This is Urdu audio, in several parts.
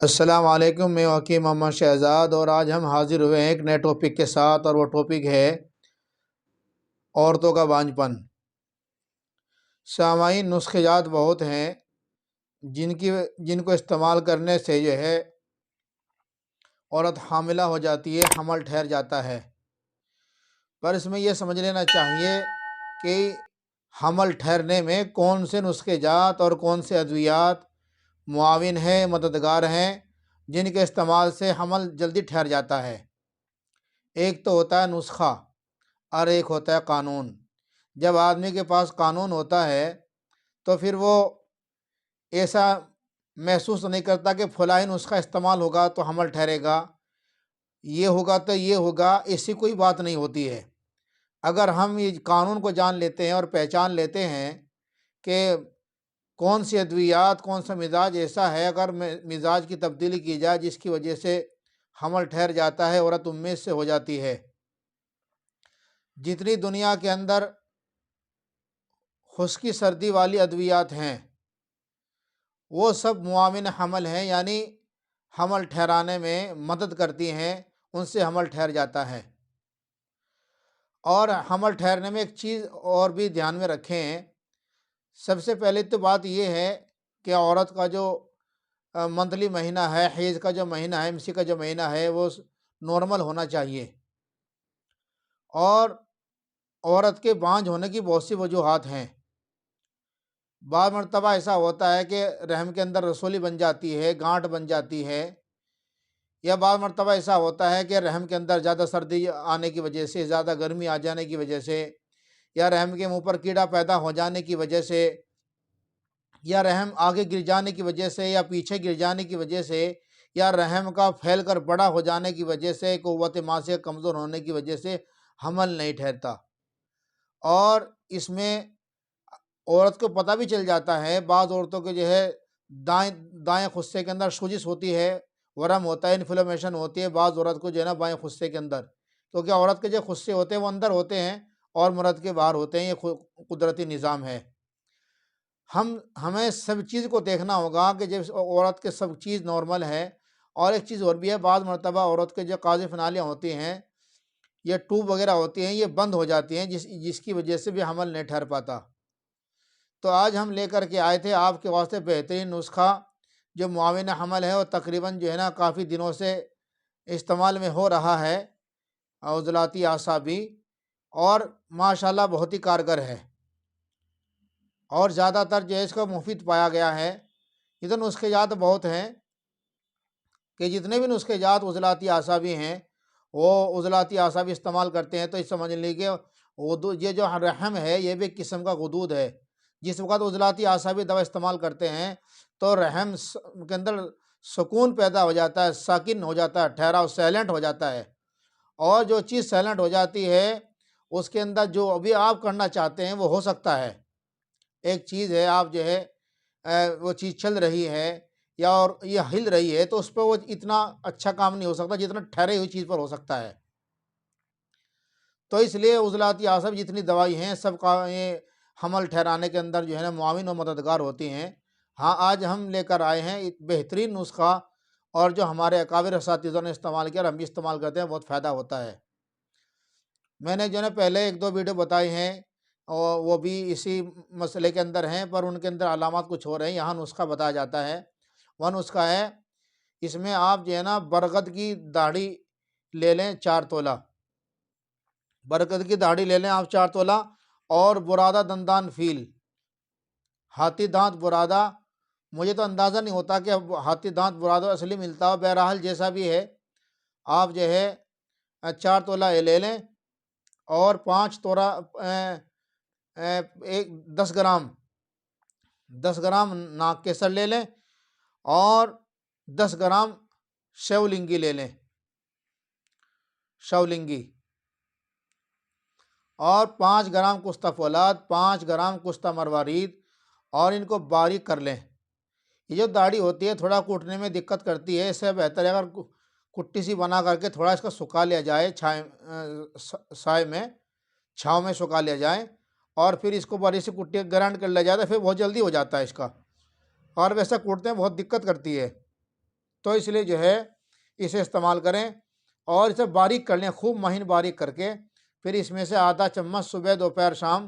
السلام علیکم، میں حکیم محمد شہزاد اور آج ہم حاضر ہوئے ہیں ایک نئے ٹاپک کے ساتھ، اور وہ ٹاپک ہے عورتوں کا بانجھ پن۔ سامعین، نسخے جات بہت ہیں جن کو استعمال کرنے سے عورت حاملہ ہو جاتی ہے، حمل ٹھہر جاتا ہے۔ پر اس میں یہ سمجھ لینا چاہیے کہ حمل ٹھہرنے میں کون سے نسخے جات اور کون سے ادویات معاون ہیں، مددگار ہیں، جن کے استعمال سے حمل جلدی ٹھہر جاتا ہے۔ ایک تو ہوتا ہے نسخہ اور ایک ہوتا ہے قانون۔ جب آدمی کے پاس قانون ہوتا ہے تو پھر وہ ایسا محسوس نہیں کرتا کہ فلاں نسخہ استعمال ہوگا تو حمل ٹھہرے گا، یہ ہوگا تو یہ ہوگا، ایسی کوئی بات نہیں ہوتی ہے۔ اگر ہم یہ قانون کو جان لیتے ہیں اور پہچان لیتے ہیں کہ کون سی ادویات، کون سا مزاج ایسا ہے، اگر مزاج کی تبدیلی کی جائے جس کی وجہ سے حمل ٹھہر جاتا ہے، عورت امید سے ہو جاتی ہے۔ جتنی دنیا کے اندر خشکی سردی والی ادویات ہیں وہ سب معاون حمل ہیں، یعنی حمل ٹھہرانے میں مدد کرتی ہیں، ان سے حمل ٹھہر جاتا ہے۔ اور حمل ٹھہرنے میں ایک چیز اور بھی دھیان میں رکھیں، سب سے پہلے تو بات یہ ہے کہ عورت کا جو منتھلی مہینہ ہے، حیض کا جو مہینہ ہے، MC کا جو مہینہ ہے، وہ نارمل ہونا چاہیے۔ اور عورت کے بانجھ ہونے کی بہت سی وجوہات ہیں۔ بعض مرتبہ ایسا ہوتا ہے کہ رحم کے اندر رسولی بن جاتی ہے، گانٹھ بن جاتی ہے، یا بعض مرتبہ ایسا ہوتا ہے کہ رحم کے اندر زیادہ سردی آنے کی وجہ سے، زیادہ گرمی آ جانے کی وجہ سے، یا رحم کے منہ پر کیڑا پیدا ہو جانے کی وجہ سے، یا رحم آگے گر جانے کی وجہ سے، یا پیچھے گر جانے کی وجہ سے، یا رحم کا پھیل کر بڑا ہو جانے کی وجہ سے، قوت ماسیہ کمزور ہونے کی وجہ سے حمل نہیں ٹھہرتا۔ اور اس میں عورت کو پتہ بھی چل جاتا ہے، بعض عورتوں کے دائیں خصے کے اندر سوجش ہوتی ہے، ورم ہوتا ہے، انفلیمیشن ہوتی ہے بعض عورت کو بائیں خصے کے اندر، کیونکہ عورت کے جو خصے ہوتے ہیں وہ اندر ہوتے ہیں اور مرد کے باہر ہوتے ہیں، یہ قدرتی نظام ہے۔ ہمیں سب چیز کو دیکھنا ہوگا کہ جب عورت کے سب چیز نارمل ہے۔ اور ایک چیز اور بھی ہے، بعض مرتبہ عورت کے جو قاذف نالیاں ہوتی ہیں، یہ ٹوب وغیرہ ہوتی ہیں، یہ بند ہو جاتی ہیں، جس کی وجہ سے بھی حمل نہیں ٹھہر پاتا۔ تو آج ہم لے کر کے آئے تھے آپ کے واسطے بہترین نسخہ جو معاون حمل ہے، اور تقریباً کافی دنوں سے استعمال میں ہو رہا ہے، عضلاتی اعصابی، اور ماشاءاللہ بہت ہی کارگر ہے، اور زیادہ تر اس کو مفید پایا گیا ہے۔ یہ تو نسخے جات بہت ہیں کہ جتنے بھی نسخے جات عضلاتی اعصابی ہیں وہ عضلاتی اعصابی استعمال کرتے ہیں، تو اس سمجھ لیجیے یہ جو رحم ہے یہ بھی ایک قسم کا غدود ہے۔ جس وقت عضلاتی اعصابی دوا استعمال کرتے ہیں تو رحم کے اندر سکون پیدا ہو جاتا ہے، ساکن ہو جاتا ہے، ٹھہراؤ، سائلنٹ ہو جاتا ہے۔ اور جو چیز سائلنٹ ہو جاتی ہے اس کے اندر جو ابھی آپ کرنا چاہتے ہیں وہ ہو سکتا ہے۔ ایک چیز ہے، آپ وہ چیز چل رہی ہے یا اور یہ ہل رہی ہے، تو اس پہ وہ اتنا اچھا کام نہیں ہو سکتا جتنا ٹھہرے ہوئی چیز پر ہو سکتا ہے۔ تو اس لیے عضلاتی اعصاب جتنی دوائی ہیں سب کا یہ حمل ٹھہرانے کے اندر معاون و مددگار ہوتی ہیں۔ ہاں، آج ہم لے کر آئے ہیں ایک بہترین نسخہ، اور جو ہمارے اکابر اساتذہ نے استعمال کیا اور ہم بھی استعمال کرتے ہیں، بہت فائدہ ہوتا ہے۔ میں نے پہلے ایک دو ویڈیو بتائی ہیں، اور وہ بھی اسی مسئلے کے اندر ہیں، پر ان کے اندر علامات کچھ ہو رہے ہیں۔ یہاں نسخہ بتایا جاتا ہے، وہ نسخہ ہے، اس میں آپ برگد کی داڑھی لے لیں 4 تولہ، برگد کی داڑھی لے لیں آپ 4 تولہ، اور برادہ دندان فیل، ہاتھی دانت برادہ، مجھے تو اندازہ نہیں ہوتا کہ ہاتھی دانت برادہ اصلی ملتا ہو، بہرحال جیسا بھی ہے، آپ 4 تولہ یہ لے لیں، اور 5 تولہ 10 گرام ناک کیسر لے لیں، اور 10 گرام شیولنگی لے لیں، شیولنگی، اور 5 گرام کستہ فولاد، 5 گرام کستہ مروارید، اور ان کو باریک کر لیں۔ یہ جو داڑھی ہوتی ہے تھوڑا کوٹنے میں دقت کرتی ہے، اس سے بہتر ہے اگر کٹی سی بنا کر کے تھوڑا اس کو سکھا لیا جائے، سائے میں، چھاؤں میں سکھا لیا جائے، اور پھر اس کو بڑی سی کٹی گرائنڈ کر لیا جائے تو پھر بہت جلدی ہو جاتا ہے اس کا، اور ویسا کوٹتے ہیں بہت دقت کرتی ہے۔ تو اس لیے جو ہے اسے استعمال کریں اور اسے باریک کر لیں، خوب مہین باریک کر کے پھر اس میں سے آدھا چمچ صبح دوپہر شام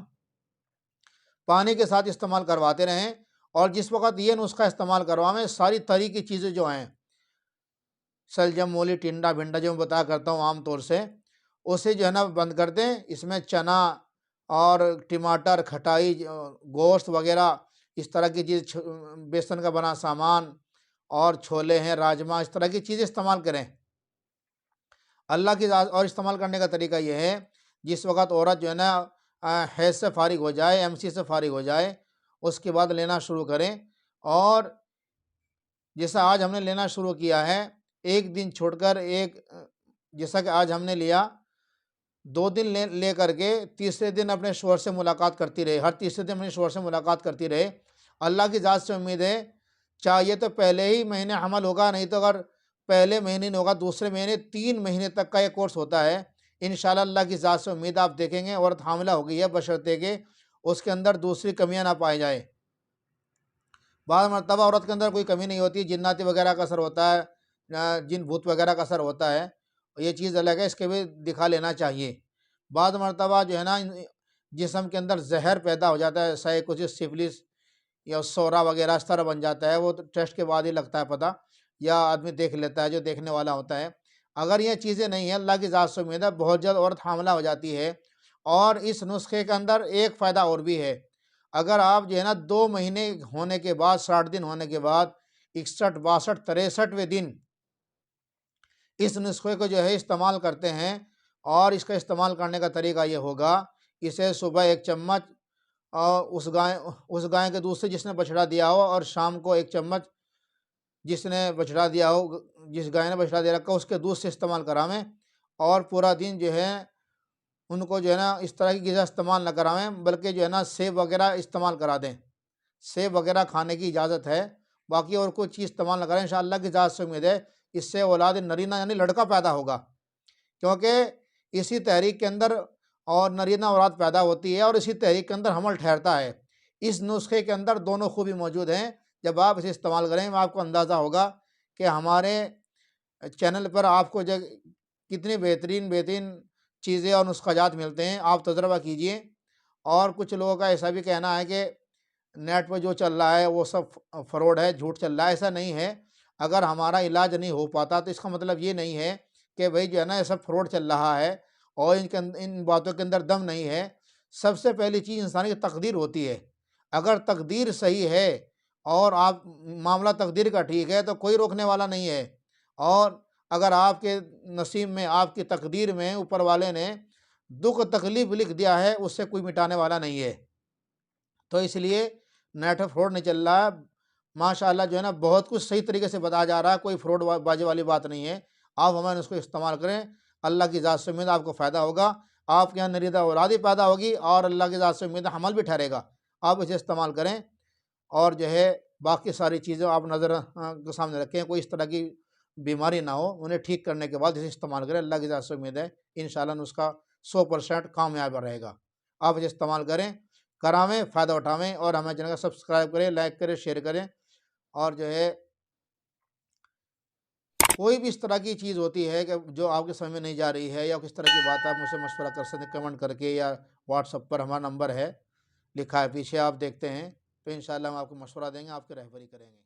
پانی کے ساتھ استعمال کرواتے رہیں۔ اور جس وقت یہ نسخہ استعمال کروائیں ساری طرح کی چیزیں جو ہیں سلجم، مولی، ٹنڈا، بھنڈا جو میں بتایا کرتا ہوں عام طور سے، اسے جو ہے نا بند کر دیں۔ اس میں چنا اور ٹماٹر، کھٹائی، گوشت وغیرہ اس طرح کی چیز، بیسن کا بنا سامان اور چھولے ہیں، راجمہ، اس طرح کی چیزیں استعمال کریں اللہ کی ذات۔ اور استعمال کرنے کا طریقہ یہ ہے، جس وقت عورت جو ہے نا حیض سے فارغ ہو جائے، MC سے فارغ ہو جائے، اس کے بعد لینا شروع کریں۔ اور جیسا آج ہم نے لینا شروع کیا ہے، ایک دن چھوڑ کر جیسا کہ آج ہم نے لیا، 2 دن لے کر کے تیسرے دن اپنے شوہر سے ملاقات کرتی رہے، ہر تیسرے دن اپنے شوہر سے ملاقات کرتی رہے۔ اللہ کی ذات سے امید ہے، چاہیے تو پہلے ہی مہینے حمل ہوگا، نہیں تو اگر پہلے مہینے نہیں ہوگا دوسرے مہینے 3 مہینے تک کا یہ کورس ہوتا ہے۔ انشاءاللہ اللہ کی ذات سے امید آپ دیکھیں گے عورت حاملہ ہو گئی ہے، بشرطے کہ اس کے اندر دوسری کمیاں نہ پائی جائیں۔ بعض مرتبہ عورت کے اندر کوئی کمی نہیں ہوتی، جناتی وغیرہ کا اثر ہوتا ہے، جن بھوت وغیرہ کا اثر ہوتا ہے، یہ چیز الگ ہے، اس کے بھی دکھا لینا چاہیے۔ بعض مرتبہ جو ہے نا جسم کے اندر زہر پیدا ہو جاتا ہے، سائیکوسس، سفلس یا سورا وغیرہ اس طرح بن جاتا ہے، وہ تو ٹیسٹ کے بعد ہی لگتا ہے پتہ، یا آدمی دیکھ لیتا ہے جو دیکھنے والا ہوتا ہے۔ اگر یہ چیزیں نہیں ہیں، اللہ کی ذات سے امید ہے، بہت جلد عورت حاملہ ہو جاتی ہے۔ اور اس نسخے کے اندر ایک فائدہ اور بھی ہے، اگر آپ جو ہے نا 2 مہینے ہونے کے بعد، 60 دن ہونے کے بعد، 61، 62، 63ویں دن اس نسخے کو جو ہے استعمال کرتے ہیں، اور اس کا استعمال کرنے کا طریقہ یہ ہوگا، اسے صبح 1 چمچ اور اس گائے کے دودھ سے جس نے بچھڑا دیا ہو، اور شام کو 1 چمچ جس نے بچھڑا دیا ہو، جس گائے نے بچھڑا دے رکھا ہو، اس کے دودھ سے استعمال کراویں۔ اور پورا دن جو ہے ان کو جو ہے نا اس طرح کی غذا استعمال نہ کراویں، بلکہ جو ہے نا سیب وغیرہ استعمال کرا دیں، سیب وغیرہ کھانے کی اجازت ہے، باقی اور کوئی چیز استعمال نہ کریں۔ انشاءاللہ کی ذات سے امید ہے اس سے اولاد نرینہ یعنی لڑکا پیدا ہوگا، کیونکہ اسی تحریک کے اندر اور نرینہ اولاد پیدا ہوتی ہے، اور اسی تحریک کے اندر حمل ٹھہرتا ہے۔ اس نسخے کے اندر دونوں خوبی موجود ہیں۔ جب آپ اسے استعمال کریں آپ کو اندازہ ہوگا کہ ہمارے چینل پر آپ کو جو کتنی بہترین چیزیں اور نسخہ جات ملتے ہیں، آپ تجربہ کیجئے۔ اور کچھ لوگوں کا ایسا بھی کہنا ہے کہ نیٹ پہ جو چل رہا ہے وہ سب فراڈ ہے، جھوٹ چل رہا ہے، ایسا نہیں ہے۔ اگر ہمارا علاج نہیں ہو پاتا تو اس کا مطلب یہ نہیں ہے کہ بھئی جو ہے نا یہ سب فراڈ چل رہا ہے اور ان باتوں کے اندر دم نہیں ہے۔ سب سے پہلی چیز انسانی کی تقدیر ہوتی ہے، اگر تقدیر صحیح ہے اور آپ معاملہ تقدیر کا ٹھیک ہے تو کوئی روکنے والا نہیں ہے، اور اگر آپ کے نصیب میں، آپ کی تقدیر میں اوپر والے نے دکھ تکلیف لکھ دیا ہے، اس سے کوئی مٹانے والا نہیں ہے۔ تو اس لیے نیٹ فراڈ نہیں چل رہا ہے، ماشاءاللہ جو ہے نا بہت کچھ صحیح طریقے سے بتایا جا رہا ہے، کوئی فراڈ بازی والی بات نہیں ہے۔ آپ ہمیں اس کو استعمال کریں، اللہ کی ذات سے امید آپ کو فائدہ ہوگا، آپ کے یہاں نریدہ اولادی پیدا ہوگی، اور اللہ کی ذات سے امید حمل بھی ٹھہرے گا۔ آپ اسے استعمال کریں، اور جو ہے باقی ساری چیزیں آپ نظر کے سامنے رکھیں، کوئی اس طرح کی بیماری نہ ہو، انہیں ٹھیک کرنے کے بعد اسے استعمال کریں۔ اللہ کی ذات سے امید ہے انشاءاللہ اس کا 100% کامیاب رہے گا۔ آپ اسے استعمال کریں، کراویں، فائدہ اٹھاویں، اور ہمیں چینل کو سبسکرائب کریں، لائک کریں، شیئر کریں۔ اور جو ہے کوئی بھی اس طرح کی چیز ہوتی ہے کہ جو آپ کے سمجھ میں نہیں جا رہی ہے، یا کس طرح کی بات آپ مجھ سے مشورہ کر سکتے ہیں کمنٹ کر کے، یا واٹس ایپ پر ہمارا نمبر ہے لکھا ہے پیچھے، آپ دیکھتے ہیں، تو انشاءاللہ ہم آپ کو مشورہ دیں گے، آپ کی رہبری کریں گے۔